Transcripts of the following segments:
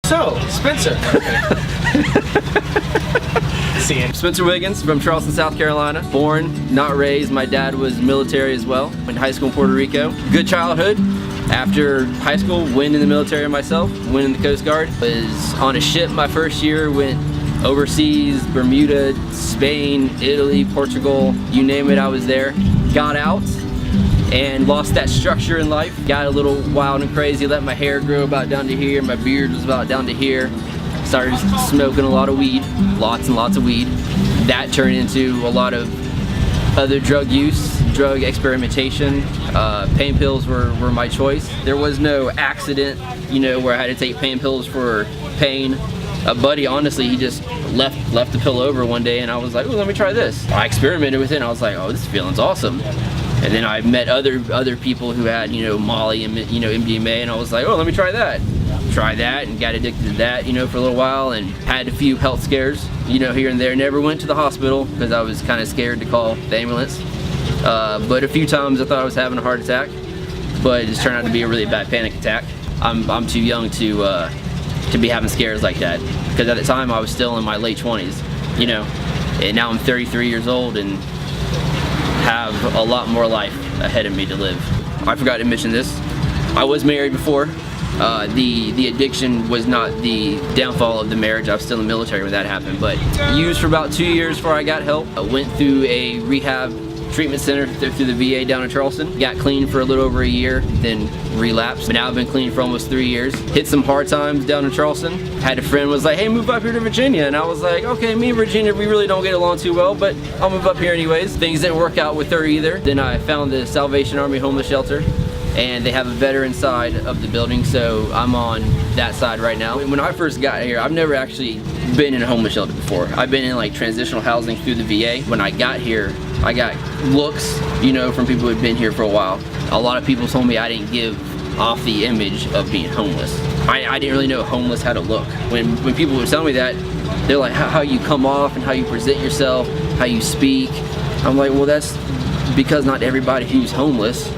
So, Spencer. Spencer Wiggins from Charleston, South Carolina. Born, not raised. My dad was military as well. Went to high school in Puerto Rico. Good childhood. After high school, went in the military myself. Went in the Coast Guard. Was on a ship my first year. Went overseas, Bermuda, Spain, Italy, Portugal. You name it, I was there. Got out and lost that structure in life. Got a little wild and crazy. Let my hair grow about down to here. My beard was about down to here. Started smoking a lot of weed, lots and lots of weed. That turned into a lot of other drug use, drug experimentation. Pain pills were my choice. There was no accident, you know, where I had to take pain pills for pain. A buddy, honestly, he just left the pill over one day and I was like, oh, let me try this. I experimented with it and I was like, oh, this feeling's awesome. And then I met other people who had, you know, Molly and, you know, MDMA, and I was like, oh, let me try that. Try that and got addicted to that, you know, for a little while, and had a few health scares, you know, here and there. Never went to the hospital because I was kind of scared to call the ambulance. But a few times I thought I was having a heart attack, but it just turned out to be a really bad panic attack. I'm too young to be having scares like that, because at the time I was still in my late 20s, you know, and now I'm 33 years old and have a lot more life ahead of me to live. I forgot to mention this. I was married before. The addiction was not the downfall of the marriage. I was still in the military when that happened, but used for about 2 years before I got help. I went through a rehab treatment center through the VA down in Charleston. Got clean for a little over a year, then relapsed. But now I've been clean for almost 3 years. Hit some hard times down in Charleston. Had a friend was like, hey, move up here to Virginia. And I was like, okay, me and Virginia, we really don't get along too well, but I'll move up here anyways. Things didn't work out with her either. Then I found the Salvation Army homeless shelter, and they have a veteran side of the building, so I'm on that side right now. When I first got here, I've never actually been in a homeless shelter before. I've been in like transitional housing through the VA. When I got here, I got looks, you know, from people who had been here for a while. A lot of people told me I didn't give off the image of being homeless. I didn't really know homeless how to look. When people would tell me that, they're like, how you come off and how you present yourself, how you speak. I'm like, well, that's because not everybody who's homeless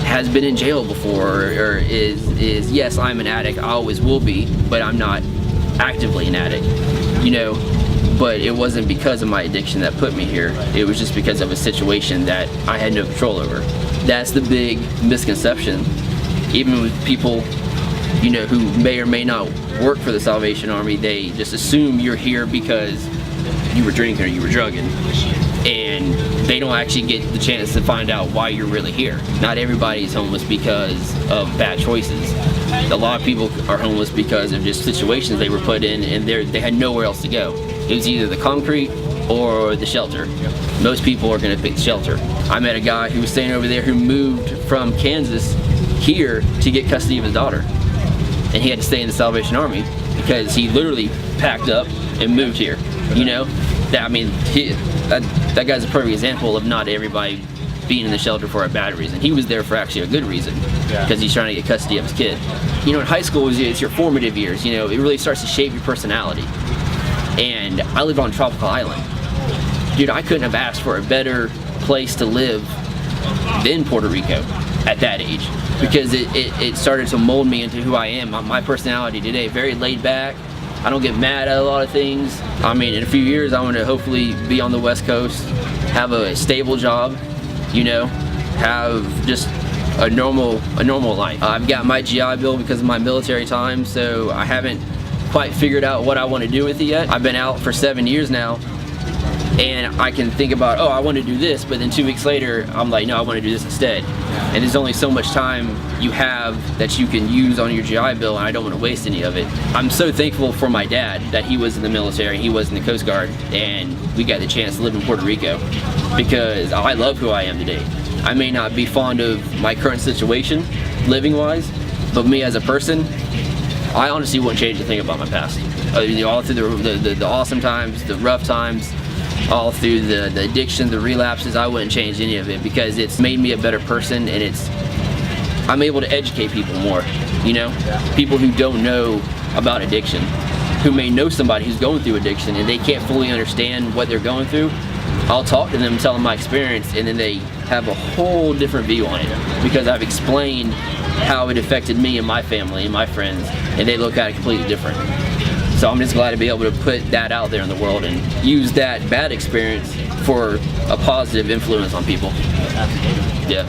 has been in jail before, or is yes, I'm an addict, I always will be, but I'm not actively an addict, you know. But it wasn't because of my addiction that put me here. It was just because of a situation that I had no control over. That's the big misconception. Even with people, you know, who may or may not work for the Salvation Army, they just assume you're here because you were drinking or you were drugging, and they don't actually get the chance to find out why you're really here. Not everybody is homeless because of bad choices. A lot of people are homeless because of just situations they were put in, and they had nowhere else to go. It was either the concrete or the shelter. Most people are going to pick the shelter. I met a guy who was staying over there who moved from Kansas here to get custody of his daughter, and he had to stay in the Salvation Army because he literally packed up and moved here. You know, that, I mean, that guy's a perfect example of not everybody being in the shelter for a bad reason. He was there for actually a good reason, because he's trying to get custody of his kid. You know, in high school, it's your formative years. You know, it really starts to shape your personality. And I lived on a tropical island. Dude, I couldn't have asked for a better place to live than Puerto Rico at that age, because it started to mold me into who I am. My personality today, very laid back. I don't get mad at a lot of things. I mean, in a few years, I want to hopefully be on the West Coast, have a stable job, you know, have just a normal life. I've got my GI Bill because of my military time, so I haven't quite figured out what I want to do with it yet. I've been out for 7 years now, and I can think about, oh, I want to do this, but then 2 weeks later, I'm like, no, I want to do this instead. And there's only so much time you have that you can use on your GI Bill, and I don't want to waste any of it. I'm so thankful for my dad that he was in the military, he was in the Coast Guard, and we got the chance to live in Puerto Rico, because I love who I am today. I may not be fond of my current situation, living-wise, but me as a person, I honestly wouldn't change a thing about my past. All through the awesome times, the rough times, all through the addiction, the relapses, I wouldn't change any of it, because it's made me a better person, and I'm able to educate people more, you know? People who don't know about addiction, who may know somebody who's going through addiction and they can't fully understand what they're going through. I'll talk to them, tell them my experience, and then they have a whole different view on it, because I've explained how it affected me and my family and my friends, and they look at it completely different. So I'm just glad to be able to put that out there in the world and use that bad experience for a positive influence on people. Yeah.